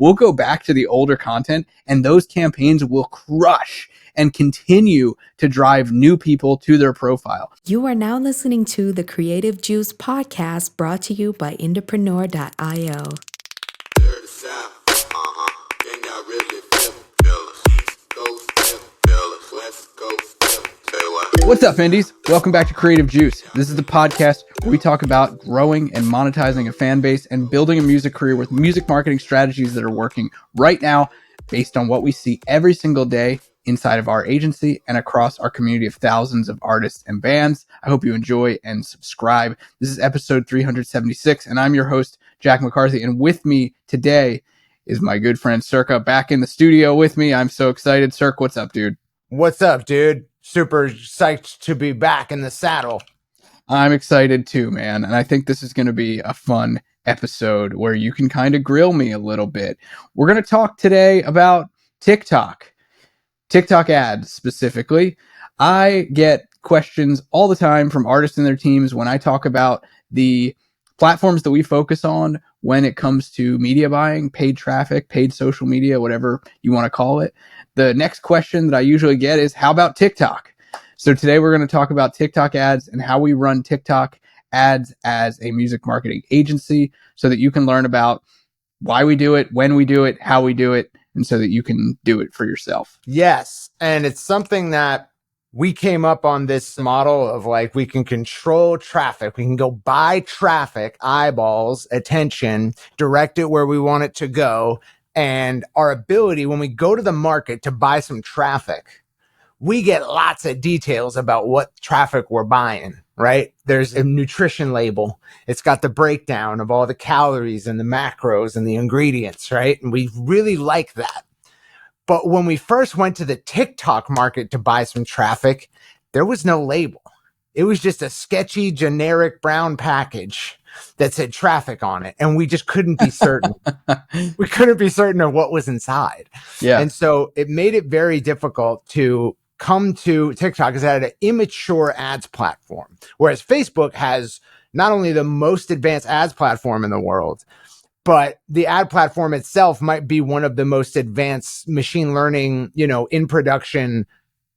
we'll go back to the older content and those campaigns will crush and continue to drive new people to their profile. You are now listening to the Creative Juice podcast brought to you by IndiePRO.io. What's up, Indies? Welcome back to Creative Juice. This is the podcast where we talk about growing and monetizing a fan base and building a music career with music marketing strategies that are working right now based on what we see every single day inside of our agency and across our community of thousands of artists and bands. I hope you enjoy and subscribe. This is episode 376, and I'm your host, Jack McCarthy. And with me today is my good friend Circa back in the studio with me. I'm so excited. Cirque, what's up, dude? What's up, dude? Super psyched to be back in the saddle. I'm excited too, man. And I think this is going to be a fun episode where you can kind of grill me a little bit. We're going to talk today about TikTok ads specifically. I get questions all the time from artists and their teams when I talk about the platforms that we focus on when it comes to media buying, paid traffic, paid social media, whatever you want to call it. The next question that I usually get is, how about TikTok? So today we're going to talk about TikTok ads and how we run TikTok ads as a music marketing agency so that you can learn about why we do it, when we do it, how we do it, and so that you can do it for yourself. Yes. And it's something that we came up on this model of like, we can control traffic. We can go buy traffic, eyeballs, attention, direct it where we want it to go. And our ability when we go to the market to buy some traffic, we get lots of details about what traffic we're buying, right? There's a nutrition label. It's got the breakdown of all the calories and the macros and the ingredients, right? And we really like that. But when we first went to the TikTok market to buy some traffic, there was no label. It was just a sketchy, generic brown package that said traffic on it. And we just couldn't be certain. We couldn't be certain of what was inside. Yeah. And so it made it very difficult to come to TikTok because it had an immature ads platform. Whereas Facebook has not only the most advanced ads platform in the world, but the ad platform itself might be one of the most advanced machine learning, in production,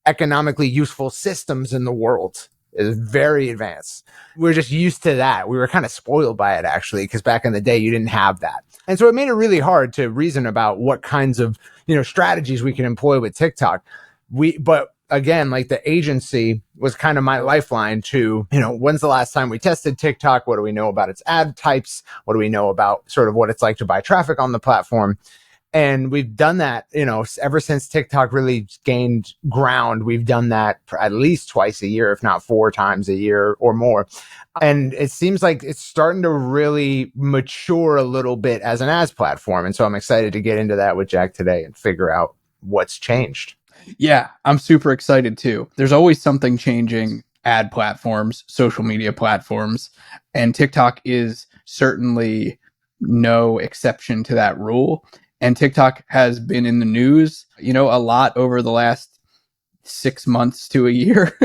economically useful systems in the world. It's very advanced. We're just used to that. We were kind of spoiled by it, actually, because back in the day, you didn't have that. And so it made it really hard to reason about what kinds of, strategies we can employ with TikTok. But again, like the agency was kind of my lifeline to, when's the last time we tested TikTok? What do we know about its ad types? What do we know about sort of what it's like to buy traffic on the platform? And we've done that, ever since TikTok really gained ground. We've done that at least twice a year, if not 4 times a year or more. And it seems like it's starting to really mature a little bit as an ads platform. And so I'm excited to get into that with Jack today and figure out what's changed. Yeah, I'm super excited too. There's always something changing ad platforms, social media platforms, and TikTok is certainly no exception to that rule. And TikTok has been in the news, a lot over the last 6 months to a year.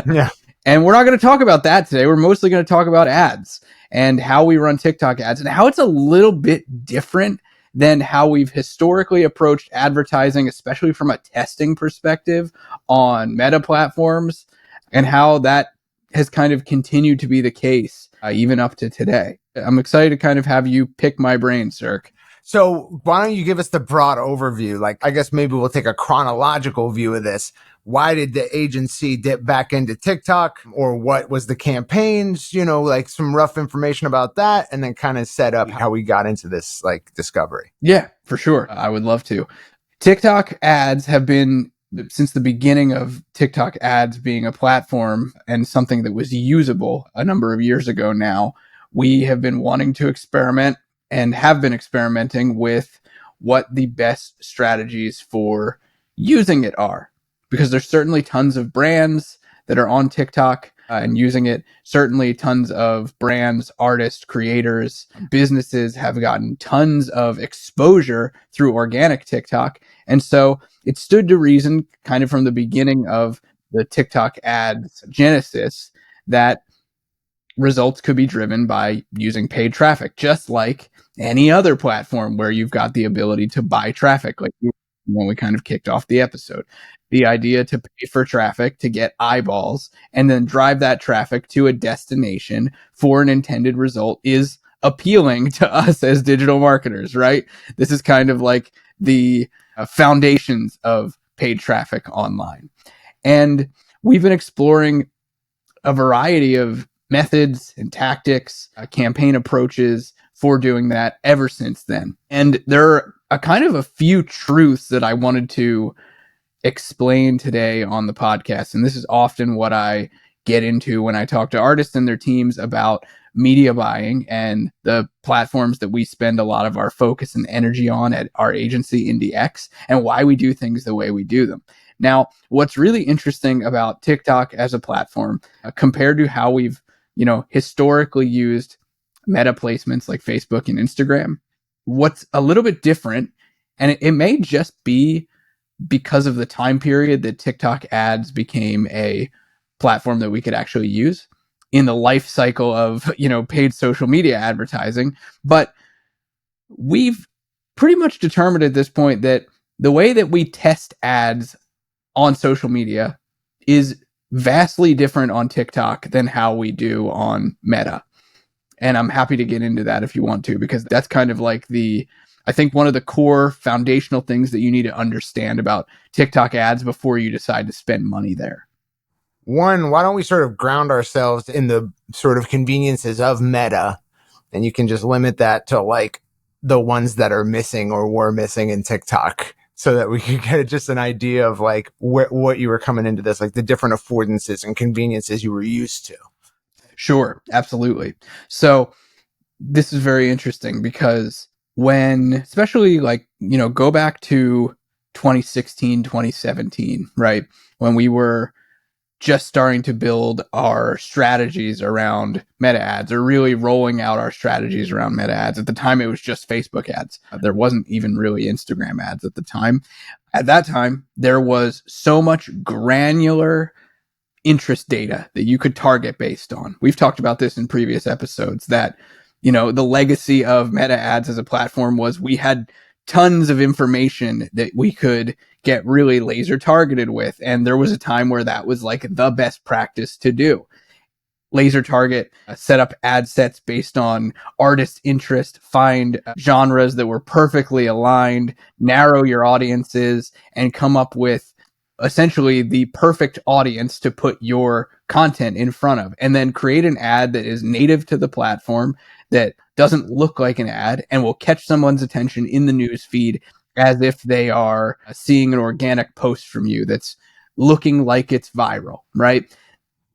Yeah. And we're not going to talk about that today. We're mostly going to talk about ads and how we run TikTok ads and how it's a little bit different than how we've historically approached advertising, especially from a testing perspective on meta platforms, and how that has kind of continued to be the case even up to today. I'm excited to kind of have you pick my brain, Cirque. So why don't you give us the broad overview? Like, I guess maybe we'll take a chronological view of this. Why did the agency dip back into TikTok, or what was the campaigns, like some rough information about that, and then kind of set up how we got into this like discovery. Yeah, for sure. I would love to. TikTok ads have been, since the beginning of TikTok ads being a platform and something that was usable a number of years ago now, we have been wanting to experiment and have been experimenting with what the best strategies for using it are. Because there's certainly tons of brands that are on TikTok and using it. Certainly tons of brands, artists, creators, businesses have gotten tons of exposure through organic TikTok. And so it stood to reason kind of from the beginning of the TikTok ads genesis that results could be driven by using paid traffic, just like any other platform where you've got the ability to buy traffic, like when we kind of kicked off the episode. The idea to pay for traffic to get eyeballs and then drive that traffic to a destination for an intended result is appealing to us as digital marketers, right? This is kind of like the foundations of paid traffic online. And we've been exploring a variety of methods and tactics, campaign approaches for doing that ever since then. And there are a kind of a few truths that I wanted to explain today on the podcast. And this is often what I get into when I talk to artists and their teams about media buying and the platforms that we spend a lot of our focus and energy on at our agency, IndieX, and why we do things the way we do them. Now, what's really interesting about TikTok as a platform compared to how we've, historically used meta placements like Facebook and Instagram, what's a little bit different, and it may just be because of the time period that TikTok ads became a platform that we could actually use in the life cycle of, paid social media advertising. But we've pretty much determined at this point that the way that we test ads on social media is vastly different on TikTok than how we do on Meta. And I'm happy to get into that if you want to, because that's kind of like I think one of the core foundational things that you need to understand about TikTok ads before you decide to spend money there. One, why don't we sort of ground ourselves in the sort of conveniences of Meta, and you can just limit that to like the ones that are missing or were missing in TikTok, so that we can get just an idea of like what you were coming into this, like the different affordances and conveniences you were used to. Sure, absolutely. So this is very interesting because when, especially like, go back to 2016, 2017, right? When we were just starting to build our strategies around meta ads, or really rolling out our strategies around meta ads. At the time, it was just Facebook ads. There wasn't even really Instagram ads at the time. At that time, there was so much granular interest data that you could target based on. We've talked about this in previous episodes that, the legacy of meta ads as a platform was we had tons of information that we could get really laser targeted with. And there was a time where that was like the best practice to do. Laser target, set up ad sets based on artist interest, find genres that were perfectly aligned, narrow your audiences, and come up with essentially the perfect audience to put your content in front of, and then create an ad that is native to the platform, that doesn't look like an ad, and will catch someone's attention in the news feed as if they are seeing an organic post from you that's looking like it's viral, right?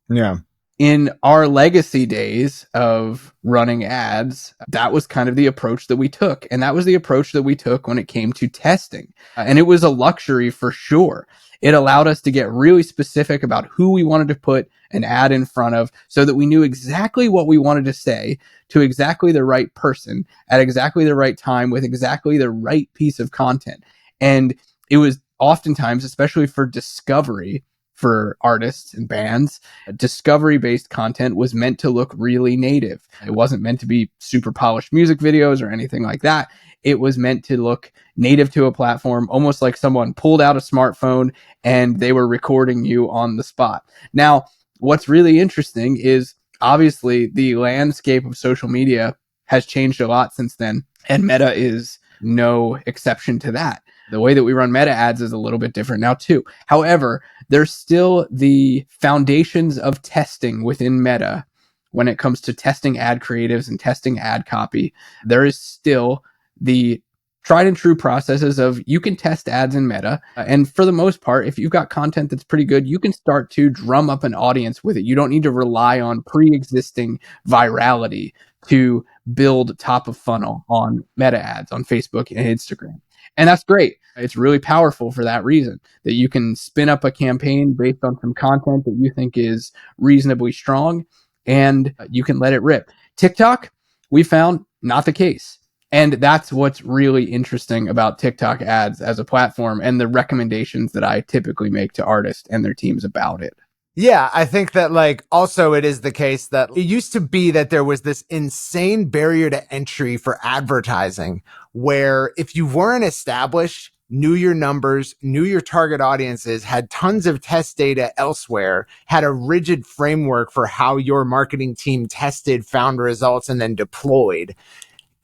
Yeah. In our legacy days of running ads, that was kind of the approach that we took. And that was the approach that we took when it came to testing. And it was a luxury for sure. It allowed us to get really specific about who we wanted to put an ad in front of, so that we knew exactly what we wanted to say to exactly the right person at exactly the right time with exactly the right piece of content. And it was oftentimes, especially for discovery, for artists and bands, discovery-based content was meant to look really native. It wasn't meant to be super polished music videos or anything like that. It was meant to look native to a platform, almost like someone pulled out a smartphone and they were recording you on the spot. Now, what's really interesting is obviously the landscape of social media has changed a lot since then, and Meta is no exception to that. The way that we run meta ads is a little bit different now too. However, there's still the foundations of testing within Meta when it comes to testing ad creatives and testing ad copy. There is still the tried and true processes of you can test ads in Meta. And for the most part, if you've got content that's pretty good, you can start to drum up an audience with it. You don't need to rely on pre-existing virality to build top of funnel on Meta ads on Facebook and Instagram. And that's great. It's really powerful for that reason, that you can spin up a campaign based on some content that you think is reasonably strong, and you can let it rip. TikTok, we found not the case. And that's what's really interesting about TikTok ads as a platform, and the recommendations that I typically make to artists and their teams about it. Yeah, I think that like also it is the case that it used to be that there was this insane barrier to entry for advertising where if you weren't established, knew your numbers, knew your target audiences, had tons of test data elsewhere, had a rigid framework for how your marketing team tested, found results, and then deployed,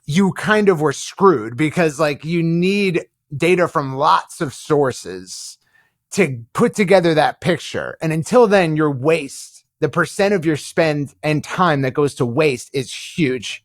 you kind of were screwed because like you need data from lots of sources to put together that picture. And until then, your waste, the percent of your spend and time that goes to waste is huge.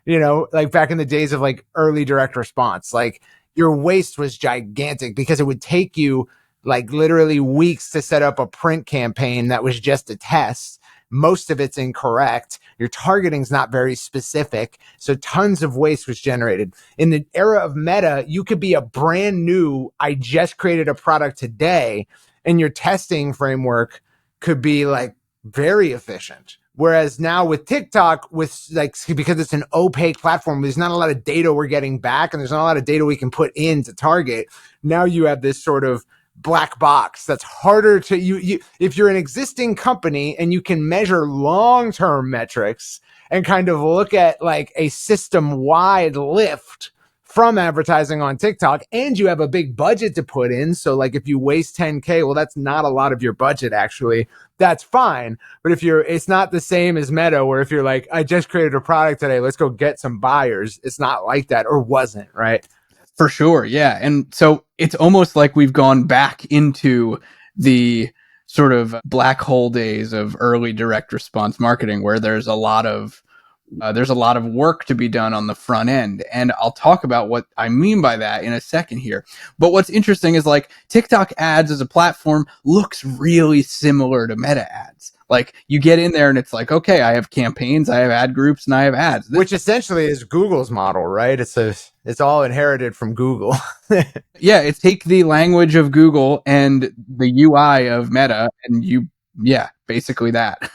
You know, like back in the days of like early direct response, like your waste was gigantic because it would take you like literally weeks to set up a print campaign that was just a test. Most of it's incorrect. Your targeting's not very specific. So tons of waste was generated. In the era of Meta, you could be a brand new, I just created a product today, and your testing framework could be like very efficient. Whereas now with TikTok, with like, because it's an opaque platform, there's not a lot of data we're getting back and there's not a lot of data we can put in to target. Now you have this sort of black box that's harder to you if you're an existing company and you can measure long-term metrics and kind of look at like a system-wide lift from advertising on TikTok, and you have a big budget to put in. So like if you waste 10K, well, that's not a lot of your budget actually. That's fine. But if it's not the same as Meta, where if you're like, I just created a product today, let's go get some buyers. It's not like that, or wasn't, right? For sure, yeah. And so it's almost like we've gone back into the sort of black hole days of early direct response marketing, where there's a lot of work to be done on the front end. And I'll talk about what I mean by that in a second here. But what's interesting is like TikTok ads as a platform looks really similar to Meta ads. Like you get in there and it's like, okay, I have campaigns, I have ad groups, and I have ads. Which essentially is Google's model, right? It's all inherited from Google. Yeah, it's take the language of Google and the UI of Meta, and basically that.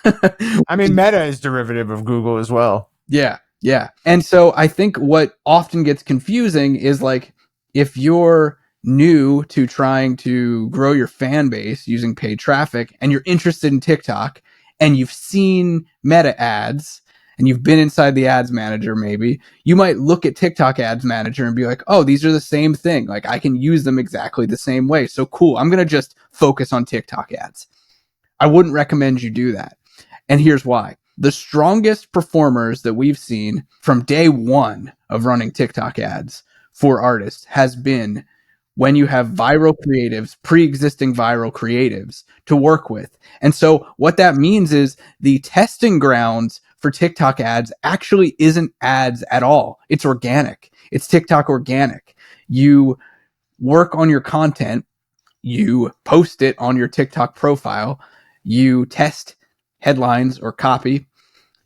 I mean, Meta is derivative of Google as well. Yeah, yeah. And so I think what often gets confusing is like if you're new to trying to grow your fan base using paid traffic and you're interested in TikTok and you've seen Meta ads and you've been inside the ads manager, maybe you might look at TikTok ads manager and be like, oh, these are the same thing. Like I can use them exactly the same way. So cool. I'm going to just focus on TikTok ads. I wouldn't recommend you do that. And here's why. The strongest performers that we've seen from day one of running TikTok ads for artists has been when you have viral creatives, pre-existing viral creatives to work with. And so what that means is the testing grounds for TikTok ads actually isn't ads at all. It's organic. It's TikTok organic. You work on your content, you post it on your TikTok profile, you test headlines or copy,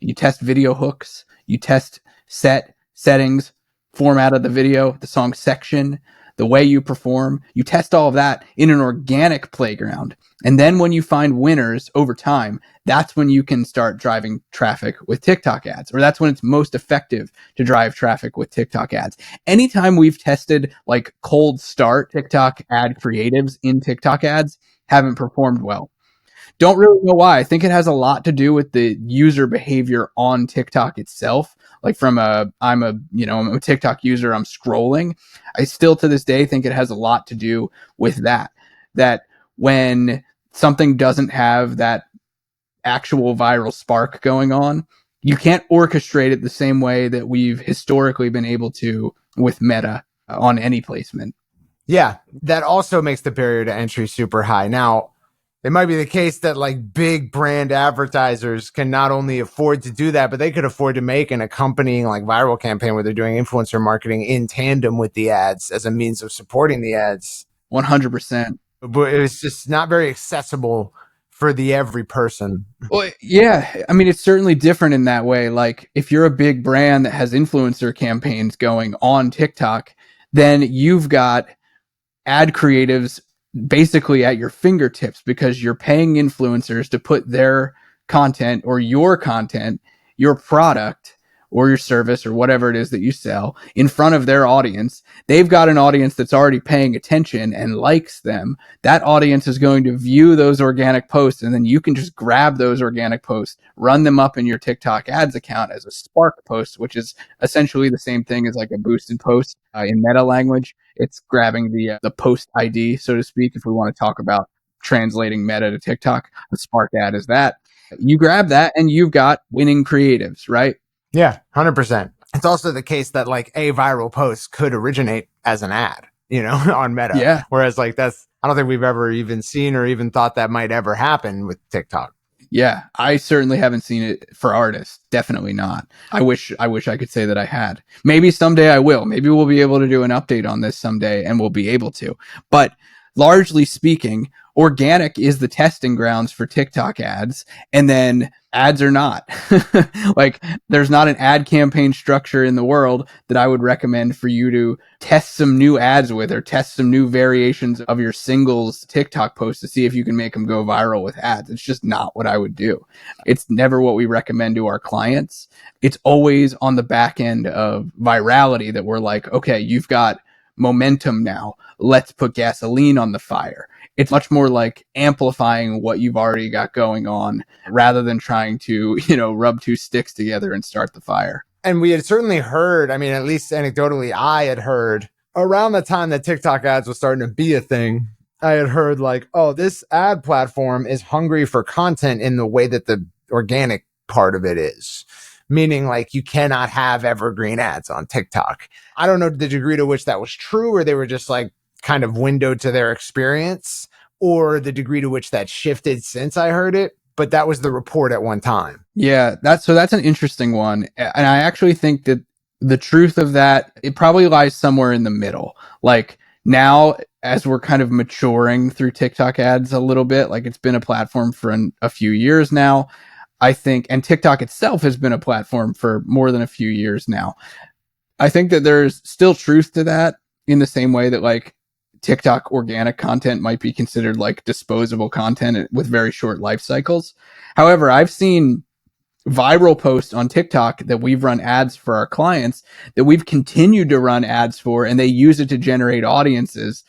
you test video hooks, you test settings, format of the video, the song section, the way you perform. You test all of that in an organic playground. And then when you find winners over time, that's when you can start driving traffic with TikTok ads, or that's when it's most effective to drive traffic with TikTok ads. Anytime we've tested like cold start TikTok ad creatives in TikTok ads, haven't performed well. Don't really know why. I think it has a lot to do with the user behavior on TikTok itself. Like I'm a TikTok user, I'm scrolling. I still to this day think it has a lot to do with that. That when something doesn't have that actual viral spark going on, you can't orchestrate it the same way that we've historically been able to with Meta on any placement. Yeah, that also makes the barrier to entry super high. Now, it might be the case that like big brand advertisers can not only afford to do that, but they could afford to make an accompanying like viral campaign where they're doing influencer marketing in tandem with the ads as a means of supporting the ads. 100%. But it's just not very accessible for the every person. Well, yeah. I mean, it's certainly different in that way. Like, if you're a big brand that has influencer campaigns going on TikTok, then you've got ad creatives basically at your fingertips because you're paying influencers to put their content or your content, your product or your service or whatever it is that you sell in front of their audience. They've got an audience that's already paying attention and likes them. That audience is going to view those organic posts, and then you can just grab those organic posts, run them up in your TikTok ads account as a Spark post, which is essentially the same thing as like a boosted post in meta language. It's grabbing the post ID, so to speak, if we want to talk about translating meta to TikTok. The Spark ad is that. You grab that and you've got winning creatives, right? Yeah, 100%. It's also the case that like a viral post could originate as an ad, on Meta. Yeah. Whereas like I don't think we've ever even seen or even thought that might ever happen with TikTok. Yeah, I certainly haven't seen it for artists. Definitely not. I wish I could say that I had. Maybe someday I will. Maybe we'll be able to do an update on this someday and we'll be able to. But largely speaking, organic is the testing grounds for TikTok ads, and then ads are not. Like, there's not an ad campaign structure in the world that I would recommend for you to test some new ads with, or test some new variations of your singles TikTok posts to see if you can make them go viral with ads. It's just not what I would do. It's never what we recommend to our clients. It's always on the back end of virality that we're like, okay, you've got momentum now. Let's put gasoline on the fire. It's much more like amplifying what you've already got going on rather than trying to, rub two sticks together and start the fire. And we had certainly heard, at least anecdotally, I had heard around the time that TikTok ads was starting to be a thing, I had heard like, oh, this ad platform is hungry for content in the way that the organic part of it is. Meaning like you cannot have evergreen ads on TikTok. I don't know the degree to which that was true, or they were just like kind of windowed to their experience, or the degree to which that shifted since I heard it. But that was the report at one time. Yeah, that's an interesting one. And I actually think that the truth of that, it probably lies somewhere in the middle. Like, now, as we're kind of maturing through TikTok ads a little bit, like it's been a platform for a few years now, I think, and TikTok itself has been a platform for more than a few years now. I think that there's still truth to that, in the same way that like TikTok organic content might be considered like disposable content with very short life cycles. However, I've seen viral posts on TikTok that we've run ads for our clients that we've continued to run ads for, and they use it to generate audiences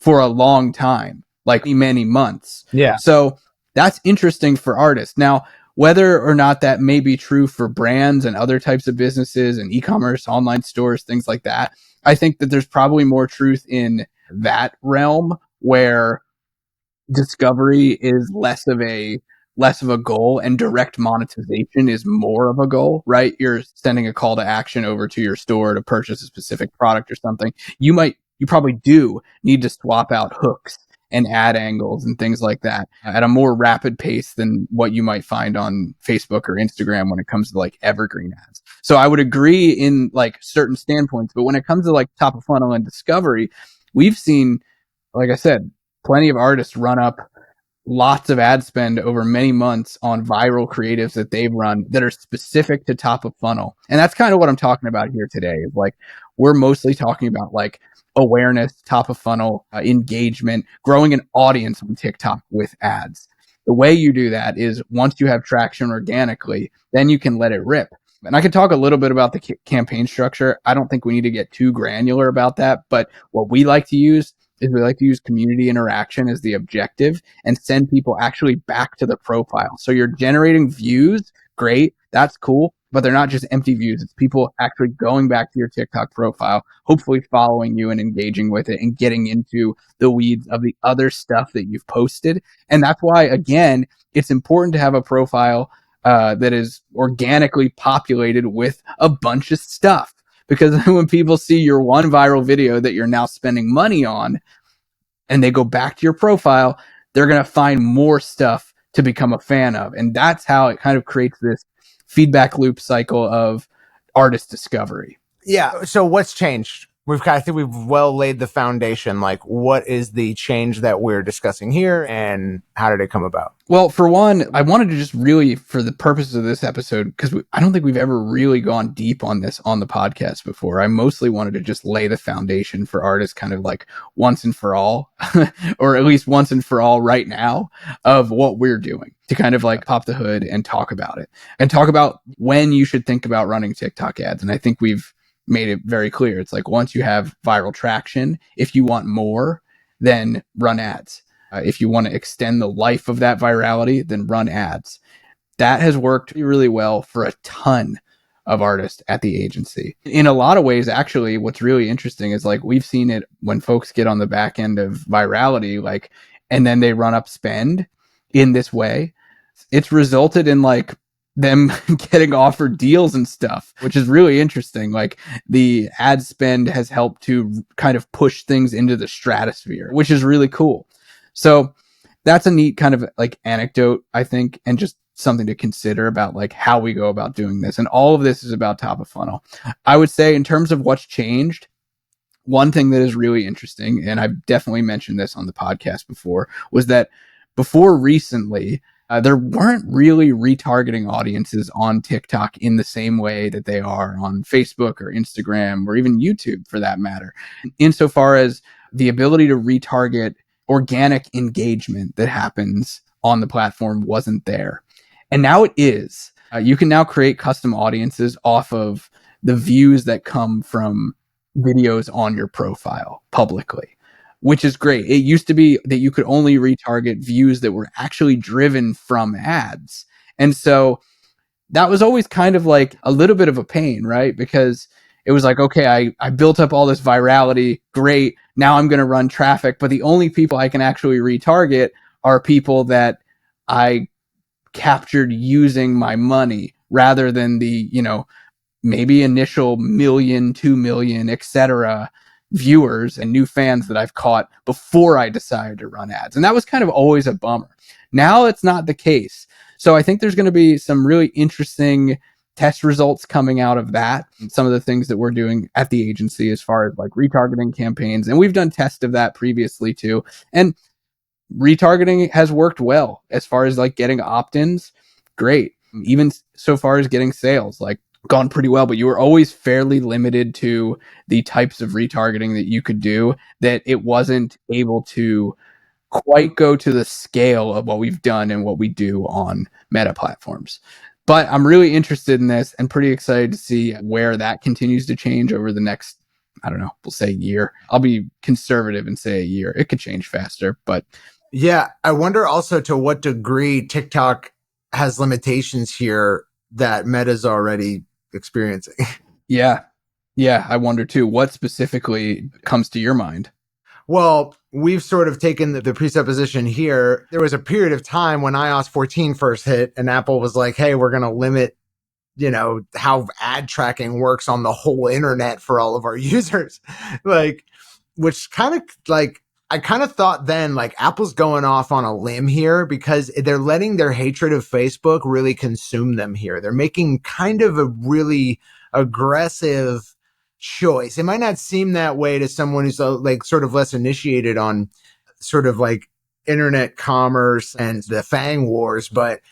for a long time, like many months. Yeah. So that's interesting for artists. Now, whether or not that may be true for brands and other types of businesses and e-commerce, online stores, things like that, I think that there's probably more truth in that realm, where discovery is less of a goal and direct monetization is more of a goal, right? You're sending a call to action over to your store to purchase a specific product or something. You probably do need to swap out hooks and ad angles and things like that at a more rapid pace than what you might find on Facebook or Instagram when it comes to like evergreen ads. So I would agree in like certain standpoints, but when it comes to like top of funnel and discovery, we've seen, like I said, plenty of artists run up lots of ad spend over many months on viral creatives that they've run that are specific to top of funnel. And that's kind of what I'm talking about here today. Like, we're mostly talking about like awareness, top of funnel, engagement, growing an audience on TikTok with ads. The way you do that is once you have traction organically, then you can let it rip. And I could talk a little bit about the campaign structure. I don't think we need to get too granular about that, but what we like to use is we like to use community interaction as the objective and send people actually back to the profile. So you're generating views, great, that's cool, but they're not just empty views. It's people actually going back to your TikTok profile, hopefully following you and engaging with it and getting into the weeds of the other stuff that you've posted. And that's why, again, it's important to have a profile that is organically populated with a bunch of stuff. Because when people see your one viral video that you're now spending money on and they go back to your profile, they're going to find more stuff to become a fan of. And that's how it kind of creates this feedback loop cycle of artist discovery. Yeah. So what's changed I think we've well laid the foundation. Like, what is the change that we're discussing here, and how did it come about? Well, for one, I wanted to just really, for the purposes of this episode, because I don't think we've ever really gone deep on this on the podcast before. I mostly wanted to just lay the foundation for artists kind of like once and for all, or at least once and for all right now, of what we're doing to kind of like pop the hood and talk about it and talk about when you should think about running TikTok ads. And I think we've made it very clear. It's like once you have viral traction, if you want more, then run ads. If you want to extend the life of that virality, then run ads. That has worked really well for a ton of artists at the agency. In a lot of ways, actually, what's really interesting is like we've seen it when folks get on the back end of virality, like, and then they run up spend in this way. It's resulted in like them getting offered deals and stuff, which is really interesting. Like the ad spend has helped to kind of push things into the stratosphere, which is really cool. So that's a neat kind of like anecdote, I think, and just something to consider about like how we go about doing this. And all of this is about top of funnel. I would say in terms of what's changed, one thing that is really interesting, and I've definitely mentioned this on the podcast before, was that before recently, there weren't really retargeting audiences on TikTok in the same way that they are on Facebook or Instagram or even YouTube for that matter. Insofar as the ability to retarget organic engagement that happens on the platform wasn't there. And now it is. You can now create custom audiences off of the views that come from videos on your profile publicly, which is great. It used to be that you could only retarget views that were actually driven from ads. And so that was always kind of like a little bit of a pain, right? Because it was like, okay, I built up all this virality. Great. Now I'm going to run traffic. But the only people I can actually retarget are people that I captured using my money rather than the, maybe initial 1,000,000, 2,000,000, etc. viewers and new fans that I've caught before I decided to run ads. And that was kind of always a bummer. Now it's not the case. So I think there's going to be some really interesting test results coming out of that. Some of the things that we're doing at the agency as far as like retargeting campaigns. And we've done tests of that previously too. And retargeting has worked well as far as like getting opt-ins. Great. Even so far as getting sales, like gone pretty well, but you were always fairly limited to the types of retargeting that you could do, that it wasn't able to quite go to the scale of what we've done and what we do on meta platforms. But I'm really interested in this and pretty excited to see where that continues to change over the next, I don't know, we'll say year. I'll be conservative and say a year. It could change faster, but yeah, I wonder also to what degree TikTok has limitations here that Meta's already experiencing. Yeah, I wonder too. What specifically comes to your mind? Well, we've sort of taken the presupposition here. There was a period of time when iOS 14 first hit and Apple was like, hey, we're going to limit, how ad tracking works on the whole internet for all of our users. Like, which kind of like, I kind of thought then like Apple's going off on a limb here because they're letting their hatred of Facebook really consume them here. They're making kind of a really aggressive choice. It might not seem that way to someone who's like sort of less initiated on sort of like internet commerce and the FANG wars, but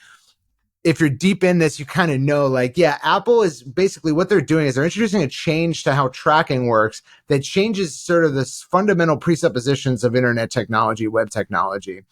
if you're deep in this, you kind of know, like, yeah, Apple is basically what they're doing is they're introducing a change to how tracking works that changes sort of the fundamental presuppositions of internet technology, web technology.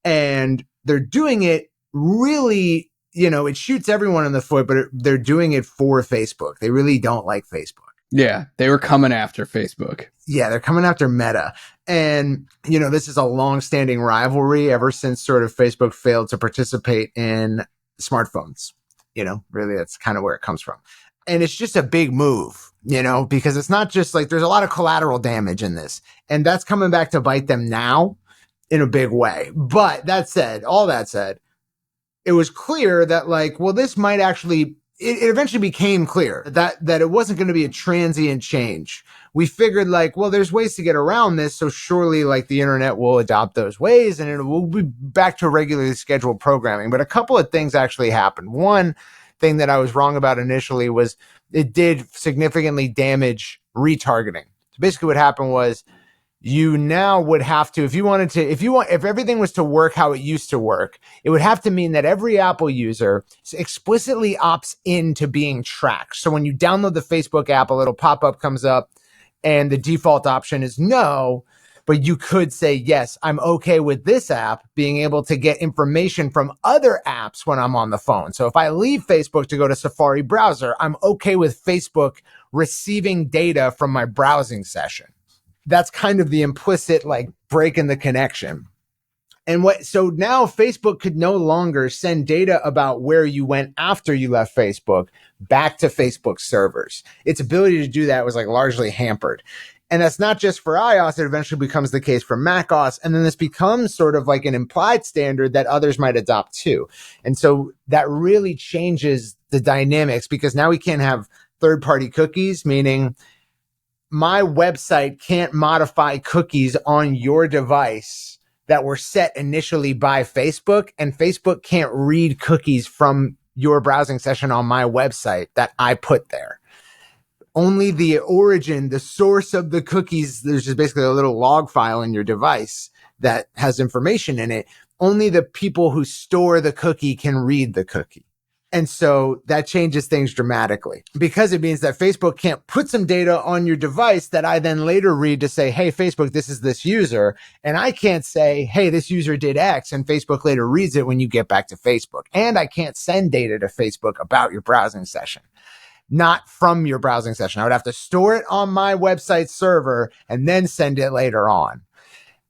And they're doing it really, it shoots everyone in the foot, but they're doing it for Facebook. They really don't like Facebook. Yeah, they were coming after Facebook. Yeah, they're coming after Meta. And, this is a long-standing rivalry ever since sort of Facebook failed to participate in smartphones. Really that's kind of where it comes from. And it's just a big move, because it's not just like there's a lot of collateral damage in this. And that's coming back to bite them now in a big way. But all that said, it was clear that like, well, this might actually, it eventually became clear that it wasn't going to be a transient change. We figured like, well, there's ways to get around this. So surely like the internet will adopt those ways and it will be back to regularly scheduled programming. But a couple of things actually happened. One thing that I was wrong about initially was it did significantly damage retargeting. So basically what happened was you now would have to, if everything was to work how it used to work, it would have to mean that every Apple user explicitly opts into being tracked. So when you download the Facebook app, a little pop-up comes up and the default option is no, but you could say, yes, I'm okay with this app being able to get information from other apps when I'm on the phone. So if I leave Facebook to go to Safari browser, I'm okay with Facebook receiving data from my browsing session. That's kind of the implicit like break in the connection. So now Facebook could no longer send data about where you went after you left Facebook back to Facebook servers. Its ability to do that was like largely hampered. And that's not just for iOS. It eventually becomes the case for macOS. And then this becomes sort of like an implied standard that others might adopt too. And so that really changes the dynamics, because now we can't have third-party cookies, meaning my website can't modify cookies on your device that were set initially by Facebook, and Facebook can't read cookies from your browsing session on my website that I put there. Only the origin, the source of the cookies, there's just basically a little log file in your device that has information in it. Only the people who store the cookie can read the cookie. And so that changes things dramatically, because it means that Facebook can't put some data on your device that I then later read to say, hey, Facebook, this is this user. And I can't say, hey, this user did X, and Facebook later reads it when you get back to Facebook. And I can't send data to Facebook about your browsing session, not from your browsing session. I would have to store it on my website server and then send it later on.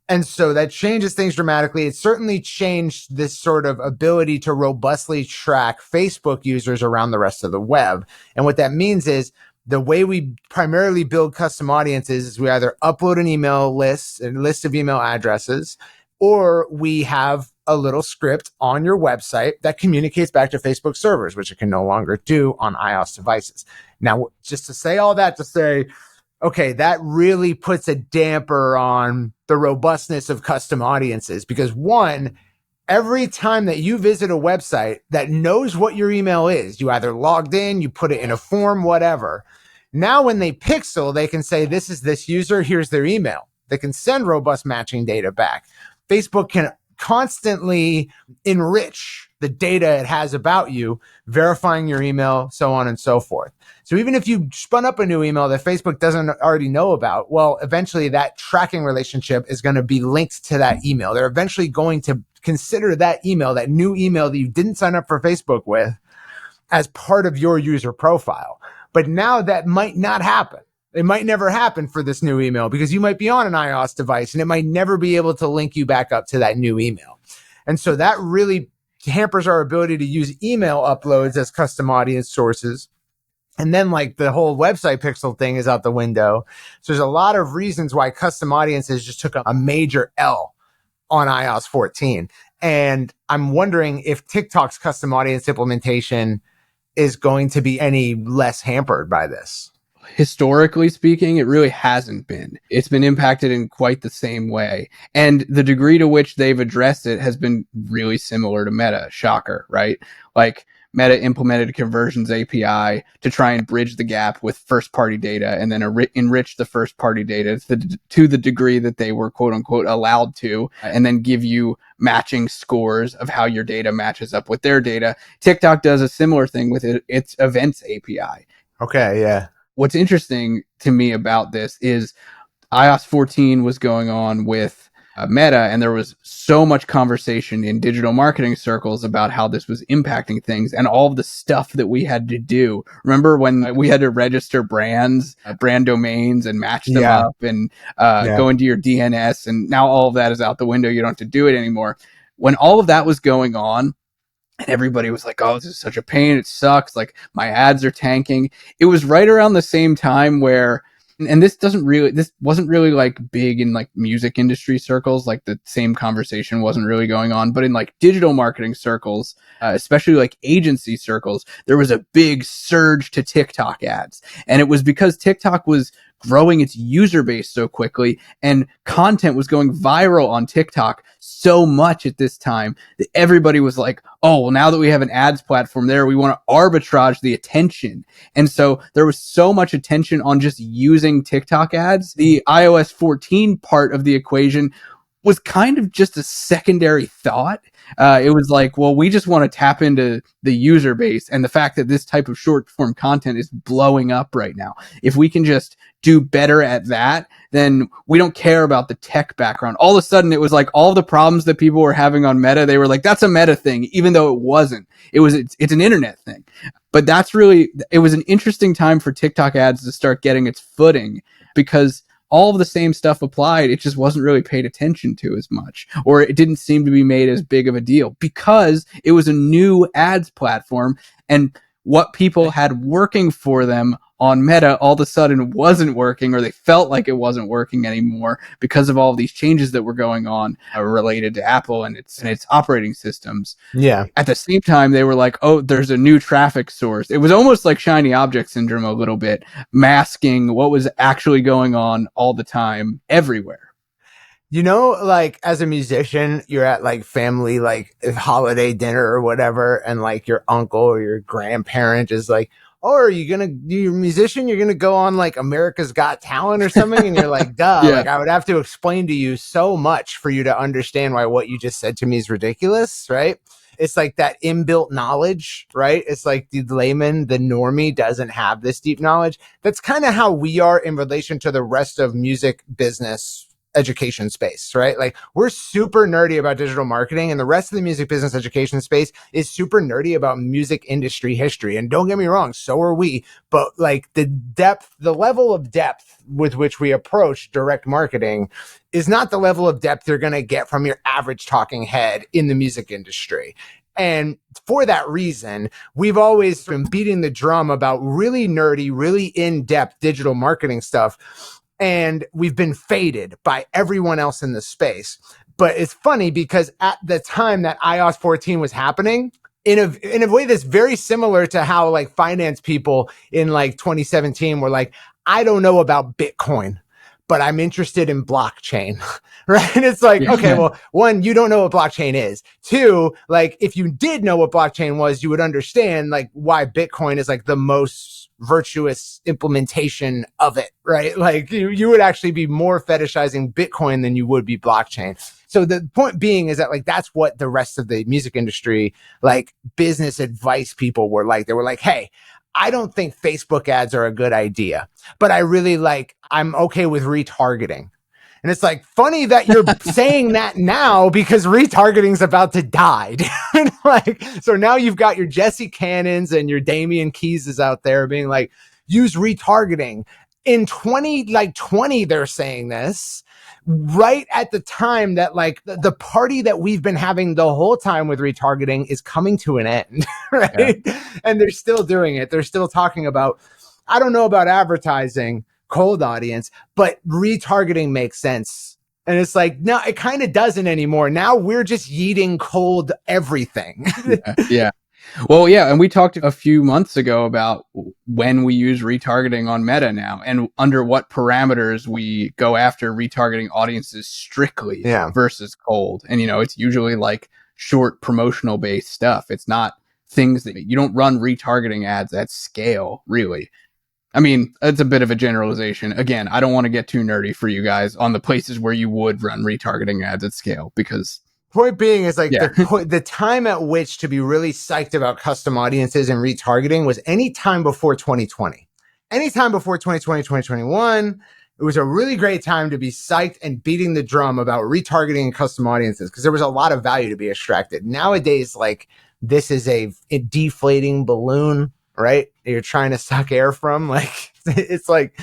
And so that changes things dramatically. It certainly changed this sort of ability to robustly track Facebook users around the rest of the web. And what that means is the way we primarily build custom audiences is we either upload an email list, a list of email addresses, or we have a little script on your website that communicates back to Facebook servers, which it can no longer do on iOS devices. Now, just to say all that to say, okay, that really puts a damper on the robustness of custom audiences, because one, every time that you visit a website that knows what your email is, you either logged in, you put it in a form, whatever. Now when they pixel, they can say, this is this user, here's their email. They can send robust matching data back. Facebook can constantly enrich the data it has about you, verifying your email, so on and so forth. So even if you spun up a new email that Facebook doesn't already know about, well, eventually that tracking relationship is going to be linked to that email. They're eventually going to consider that email, that new email that you didn't sign up for Facebook with, as part of your user profile. But now that might not happen. It might never happen for this new email, because you might be on an iOS device and it might never be able to link you back up to that new email. And so that really hampers our ability to use email uploads as custom audience sources. And then like the whole website pixel thing is out the window. So there's a lot of reasons why custom audiences just took a major L on iOS 14. And I'm wondering if TikTok's custom audience implementation is going to be any less hampered by this. Historically speaking, it really hasn't been. It's been impacted in quite the same way. And the degree to which they've addressed it has been really similar to Meta. Shocker, right? Like Meta implemented a conversions API to try and bridge the gap with first-party data, and then enrich the first-party data to the degree that they were quote-unquote allowed to, and then give you matching scores of how your data matches up with their data. TikTok does a similar thing with its events API. Okay, yeah. What's interesting to me about this is iOS 14 was going on with Meta, and there was so much conversation in digital marketing circles about how this was impacting things and all of the stuff that we had to do. Remember when we had to register brands, brand domains, and match them up and go into your DNS, and now all of that is out the window. You don't have to do it anymore. When all of that was going on, and everybody was like, oh, this is such a pain. It sucks. Like, my ads are tanking. It was right around the same time where, and this wasn't really like big in like music industry circles. Like the same conversation wasn't really going on, but in like digital marketing circles, especially like agency circles, there was a big surge to TikTok ads. And it was because TikTok was growing its user base so quickly, and content was going viral on TikTok so much at this time that everybody was like, oh, well, now that we have an ads platform there, we want to arbitrage the attention. And so there was so much attention on just using TikTok ads. The iOS 14 part of the equation was kind of just a secondary thought. It was like, well, we just want to tap into the user base and the fact that this type of short form content is blowing up right now. If we can just do better at that, then we don't care about the tech background. All of a sudden, it was like all the problems that people were having on Meta, they were like, that's a Meta thing, even though it wasn't. It's an internet thing. But it was an interesting time for TikTok ads to start getting its footing, because all of the same stuff applied. It just wasn't really paid attention to as much, or it didn't seem to be made as big of a deal because it was a new ads platform, and what people had working for them on Meta all of a sudden wasn't working, or they felt like it wasn't working anymore because of all of these changes that were going on related to Apple and its operating systems. Yeah. At the same time, they were like, oh, there's a new traffic source. It was almost like shiny object syndrome a little bit, masking what was actually going on all the time everywhere. You know, like as a musician, you're at like family, like holiday dinner or whatever, and like your uncle or your grandparent is like, oh, you're a musician? You're going to go on like America's Got Talent or something? And you're like, duh, Yeah. like I would have to explain to you so much for you to understand why what you just said to me is ridiculous, right? It's like that inbuilt knowledge, right? It's like the layman, the normie doesn't have this deep knowledge. That's kind of how we are in relation to the rest of music business education space, right? Like we're super nerdy about digital marketing, and the rest of the music business education space is super nerdy about music industry history. And don't get me wrong, so are we, but like the level of depth with which we approach direct marketing is not the level of depth you're going to get from your average talking head in the music industry. And for that reason, we've always been beating the drum about really nerdy, really in-depth digital marketing stuff. And we've been faded by everyone else in the space. But it's funny because at the time that iOS 14 was happening, in a way that's very similar to how like finance people in like 2017 were like, I don't know about Bitcoin, but I'm interested in blockchain, right? And it's like, okay, well, one, you don't know what blockchain is. Two, like if you did know what blockchain was, you would understand like why Bitcoin is like the most virtuous implementation of it, right? Like you would actually be more fetishizing Bitcoin than you would be blockchain. So the point being is that like, that's what the rest of the music industry, like business advice people were like. They were like, hey, I don't think Facebook ads are a good idea, but I'm okay with retargeting. And it's like funny that you're saying that now because retargeting is about to die. Like, so now you've got your Jesse Cannons and your Damian Keyses out there being like, use retargeting. In 2020, they're saying this right at the time that like the party that we've been having the whole time with retargeting is coming to an end, right? Yeah. And they're still doing it. They're still talking about, I don't know about advertising cold audience, but retargeting makes sense. And it's like, no, it kind of doesn't anymore. Now we're just yeeting cold everything. Yeah. Well, yeah. And we talked a few months ago about when we use retargeting on Meta now and under what parameters we go after retargeting audiences strictly versus cold. And, it's usually like short promotional based stuff. It's not things that you don't run retargeting ads at scale, really. I mean, it's a bit of a generalization. Again, I don't want to get too nerdy for you guys on the places where you would run retargeting ads at scale because... Point being is like the time at which to be really psyched about custom audiences and retargeting was any time before 2020. Anytime before 2020, 2021, it was a really great time to be psyched and beating the drum about retargeting and custom audiences because there was a lot of value to be extracted. Nowadays, like this is a deflating balloon, right? You're trying to suck air from, like it's like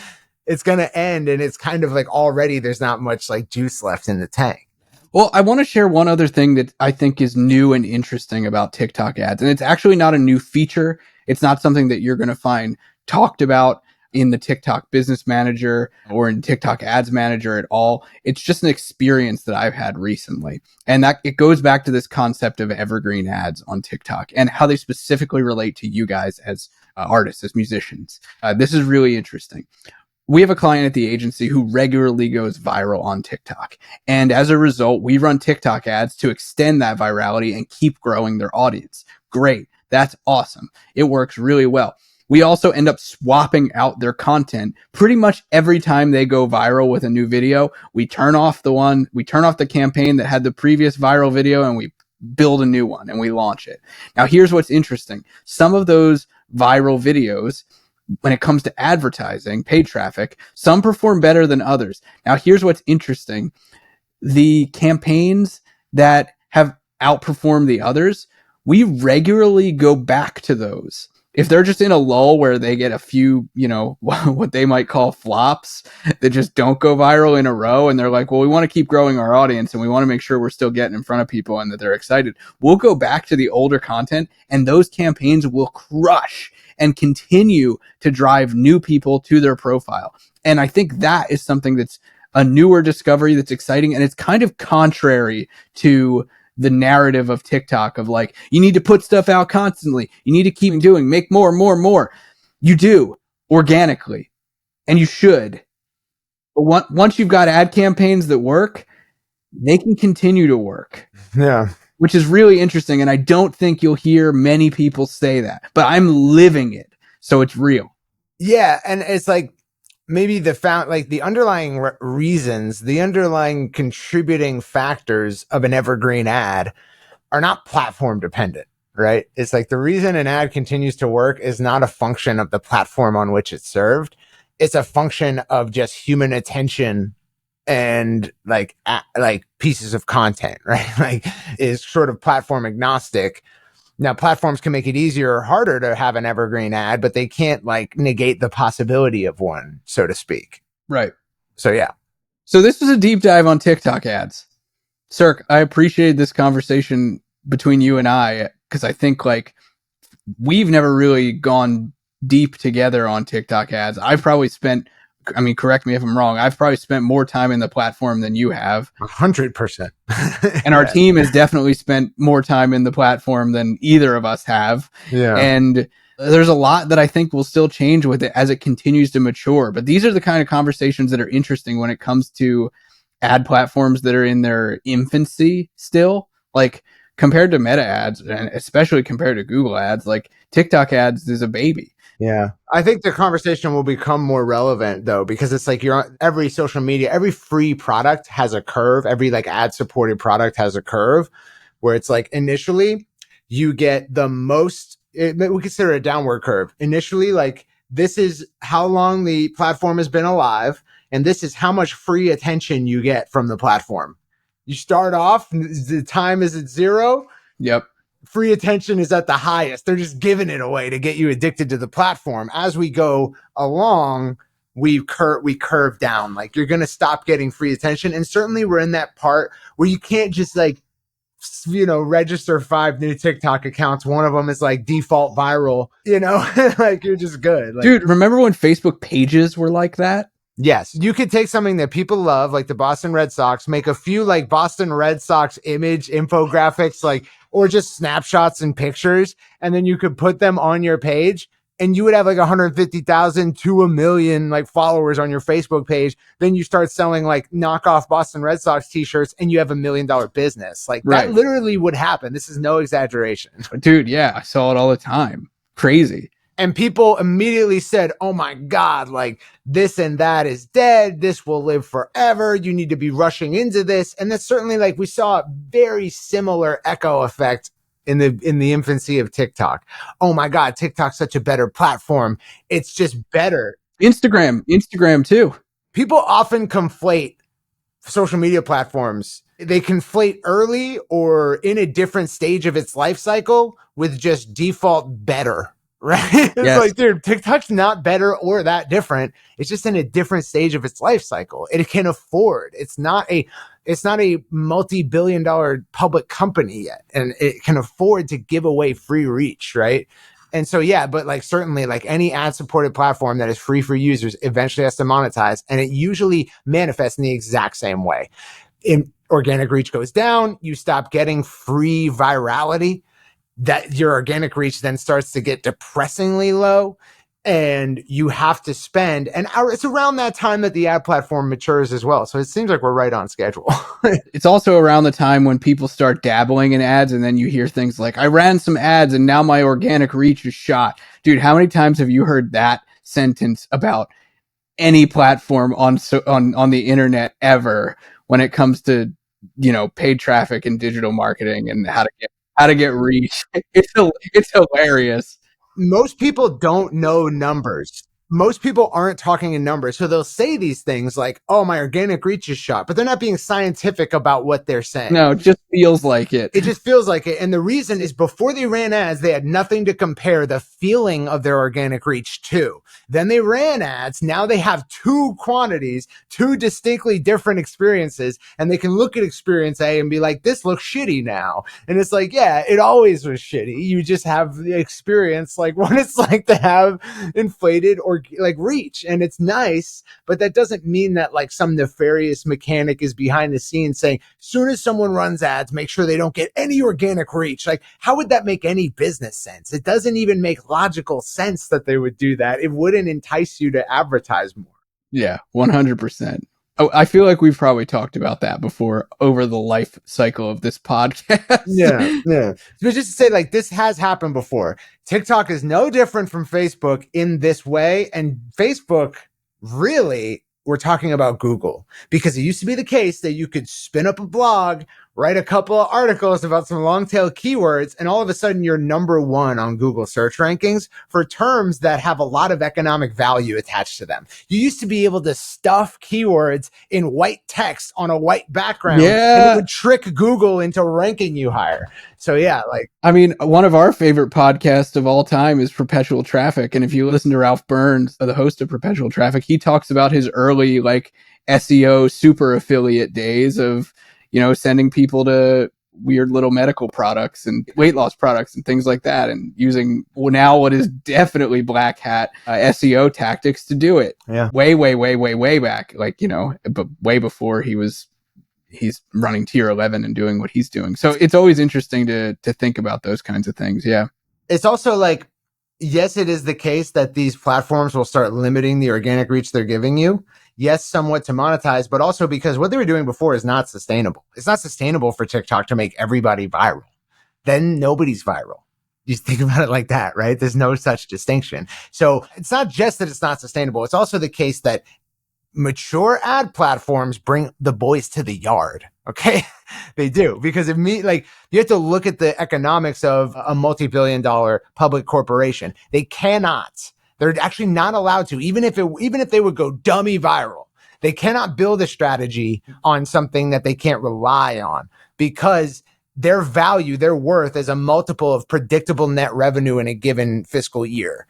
it's going to end and it's kind of like already there's not much like juice left in the tank. Well, I want to share one other thing that I think is new and interesting about TikTok ads. And it's actually not a new feature. It's not something that you're going to find talked about in the TikTok Business Manager or in TikTok Ads Manager at all. It's just an experience that I've had recently. And that it goes back to this concept of evergreen ads on TikTok and how they specifically relate to you guys as artists, as musicians. This is really interesting. We have a client at the agency who regularly goes viral on TikTok. And as a result, we run TikTok ads to extend that virality and keep growing their audience. Great. That's awesome. It works really well. We also end up swapping out their content pretty much every time they go viral with a new video. We turn off the campaign that had the previous viral video, and we build a new one and we launch it. Now, here's what's interesting. Some of those viral videos, when it comes to advertising, paid traffic, some perform better than others. Now, here's what's interesting. The campaigns that have outperformed the others, we regularly go back to those. If they're just in a lull where they get a few, what they might call flops that just don't go viral in a row, and they're like, well, we want to keep growing our audience and we want to make sure we're still getting in front of people and that they're excited, we'll go back to the older content, and those campaigns will crush and continue to drive new people to their profile. And I think that is something that's a newer discovery that's exciting, and it's kind of contrary to the narrative of TikTok of like, you need to put stuff out constantly. You need to keep doing, make more. You do organically, and you should. But once you've got ad campaigns that work, they can continue to work. Yeah. Which is really interesting. And I don't think you'll hear many people say that, but I'm living it. So it's real. Yeah. And it's like, maybe the underlying reasons, the underlying contributing factors of an evergreen ad are not platform dependent, right? It's like the reason an ad continues to work is not a function of the platform on which it's served. It's a function of just human attention and like pieces of content, right? Like is sort of platform agnostic. Now, platforms can make it easier or harder to have an evergreen ad, but they can't like negate the possibility of one, so to speak. Right. So, yeah. So this was a deep dive on TikTok ads. Cirque, I appreciated this conversation between you and I, because I think like we've never really gone deep together on TikTok ads. I've probably spent, correct me if I'm wrong, I've probably spent more time in the platform than you have. 100%. And our team has definitely spent more time in the platform than either of us have. Yeah. And there's a lot that I think will still change with it as it continues to mature. But these are the kind of conversations that are interesting when it comes to ad platforms that are in their infancy still. Like compared to Meta ads, and especially compared to Google ads, like TikTok ads is a baby. Yeah. I think the conversation will become more relevant though, because it's like every social media, every free product has a curve. Every like ad supported product has a curve where it's like initially you get the most, we consider it a downward curve. Initially, like this is how long the platform has been alive, and this is how much free attention you get from the platform. You start off, the time is at 0. Yep. Free attention is at the highest. They're just giving it away to get you addicted to the platform. As we go along, we curve down. Like you're going to stop getting free attention. And certainly we're in that part where you can't just like, register 5 new TikTok accounts. One of them is like default viral, like you're just good. Like, dude, remember when Facebook pages were like that? Yes, you could take something that people love, like the Boston Red Sox, make a few like Boston Red Sox image infographics, like, or just snapshots and pictures, and then you could put them on your page, and you would have like 150,000 to 1 million like followers on your Facebook page. Then you start selling like knockoff Boston Red Sox t-shirts, and you have $1 million business. Like that literally would happen. This is no exaggeration. Dude, yeah, I saw it all the time. Crazy. And people immediately said, oh my God, like this and that is dead. This will live forever. You need to be rushing into this. And that's certainly like we saw a very similar echo effect in the infancy of TikTok. Oh my God, TikTok's such a better platform. It's just better. Instagram too. People often conflate social media platforms. They conflate early or in a different stage of its life cycle with just default better. Right? It's like, dude, TikTok's not better or that different. It's just in a different stage of its life cycle. It can afford. It's not a multi-billion-dollar public company yet, and it can afford to give away free reach, right? And so, yeah, but like certainly like any ad-supported platform that is free for users eventually has to monetize, and it usually manifests in the exact same way. In organic reach goes down, you stop getting free virality. That your organic reach then starts to get depressingly low. and you have to spend, and it's around that time that the ad platform matures as well. So it seems like we're right on schedule. It's also around the time when people start dabbling in ads, and then you hear things like, I ran some ads and now my organic reach is shot. Dude, how many times have you heard that sentence about any platform on the internet ever when it comes to, paid traffic and digital marketing and how to get reach? It's hilarious. Most people don't know numbers. Most people aren't talking in numbers. So they'll say these things like, oh, my organic reach is shot, but they're not being scientific about what they're saying. No, it just feels like it. It just feels like it. And the reason is before they ran ads, they had nothing to compare the feeling of their organic reach to. Then they ran ads. Now they have two quantities, two distinctly different experiences, and they can look at experience A and be like, this looks shitty now. And it's like, yeah, it always was shitty. You just have the experience like what it's like to have inflated or like reach. And it's nice, but that doesn't mean that like some nefarious mechanic is behind the scenes saying, as soon as someone runs ads, make sure they don't get any organic reach. Like, how would that make any business sense? It doesn't even make logical sense that they would do that. It wouldn't entice you to advertise more. Yeah, 100%. Oh, I feel like we've probably talked about that before over the life cycle of this podcast. Yeah. But just to say, like, this has happened before. TikTok is no different from Facebook in this way. And Facebook really, we're talking about Google, because it used to be the case that you could spin up a blog, write a couple of articles about some long tail keywords, and all of a sudden you're number one on Google search rankings for terms that have a lot of economic value attached to them. You used to be able to stuff keywords in white text on a white background, and it would trick Google into ranking you higher. So yeah, like, I mean, one of our favorite podcasts of all time is Perpetual Traffic. And if you listen to Ralph Burns, the host of Perpetual Traffic, he talks about his early like SEO super affiliate days of, sending people to weird little medical products and weight loss products and things like that, and using now what is definitely black hat SEO tactics to do it. Yeah. Way back, like, but way before he's running tier 11 and doing what he's doing. So it's always interesting to think about those kinds of things. Yeah. It's also like, yes, it is the case that these platforms will start limiting the organic reach they're giving you. Yes, somewhat to monetize, but also because what they were doing before is not sustainable. It's not sustainable for TikTok to make everybody viral. Then nobody's viral. You think about it like that, right? There's no such distinction. So it's not just that it's not sustainable. It's also the case that mature ad platforms bring the boys to the yard. Okay. They do, because you have to look at the economics of a multi-billion-dollar public corporation. They're actually not allowed to, even if they would go dummy viral, they cannot build a strategy on something that they can't rely on, because their value, their worth is a multiple of predictable net revenue in a given fiscal year.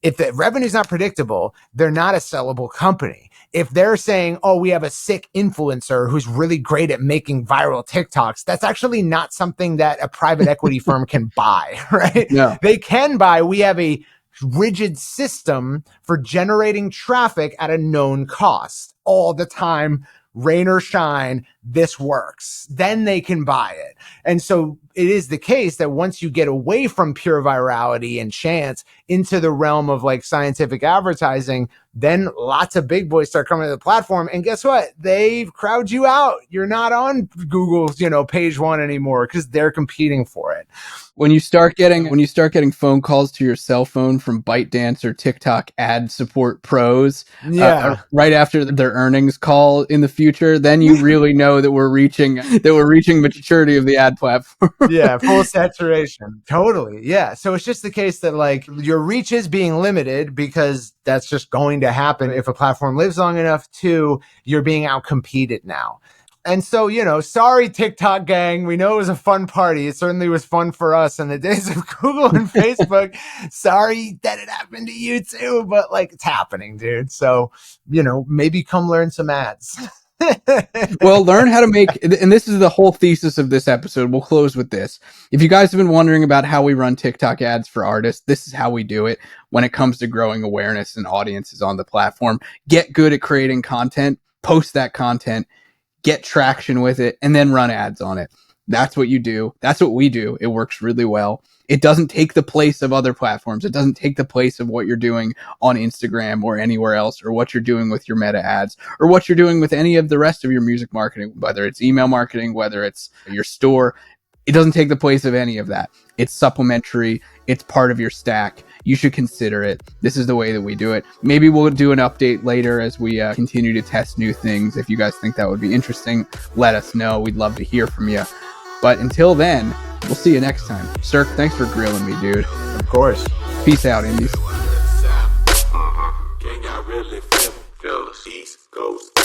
If the revenue is not predictable, they're not a sellable company. If they're saying, oh, we have a sick influencer who's really great at making viral TikToks, that's actually not something that a private equity firm can buy, right? No. They can buy, we have a rigid system for generating traffic at a known cost all the time, rain or shine, this works. Then they can buy it. And so it is the case that once you get away from pure virality and chance into the realm of like scientific advertising, then lots of big boys start coming to the platform. And guess what? They crowd you out. You're not on Google's, page one anymore, because they're competing for it. When you start getting phone calls to your cell phone from ByteDance or TikTok ad support pros, right after their earnings call in the future, then you really know that we're reaching maturity of the ad platform. Yeah, full saturation. Totally. Yeah. So it's just the case that like your reach is being limited, because that's just going to happen if a platform lives long enough. To you're being outcompeted now. And so, sorry, TikTok gang. We know it was a fun party. It certainly was fun for us in the days of Google and Facebook. Sorry that it happened to you too, but like, it's happening, dude. So, maybe come learn some ads. Well, learn how to make, and this is the whole thesis of this episode. We'll close with this. If you guys have been wondering about how we run TikTok ads for artists, this is how we do it when it comes to growing awareness and audiences on the platform. Get good at creating content, post that content, get traction with it, and then run ads on it. That's what you do. That's what we do. It works really well. It doesn't take the place of other platforms. It doesn't take the place of what you're doing on Instagram or anywhere else, or what you're doing with your meta ads, or what you're doing with any of the rest of your music marketing, whether it's email marketing, whether it's your store. It doesn't take the place of any of that. It's supplementary. It's part of your stack. You should consider it. This is the way that we do it. Maybe we'll do an update later as we continue to test new things. If you guys think that would be interesting, let us know. We'd love to hear from you. But until then, we'll see you next time. Cirque, thanks for grilling me, dude. Of course. Peace out, Indies. Can y'all really feel the East Coast?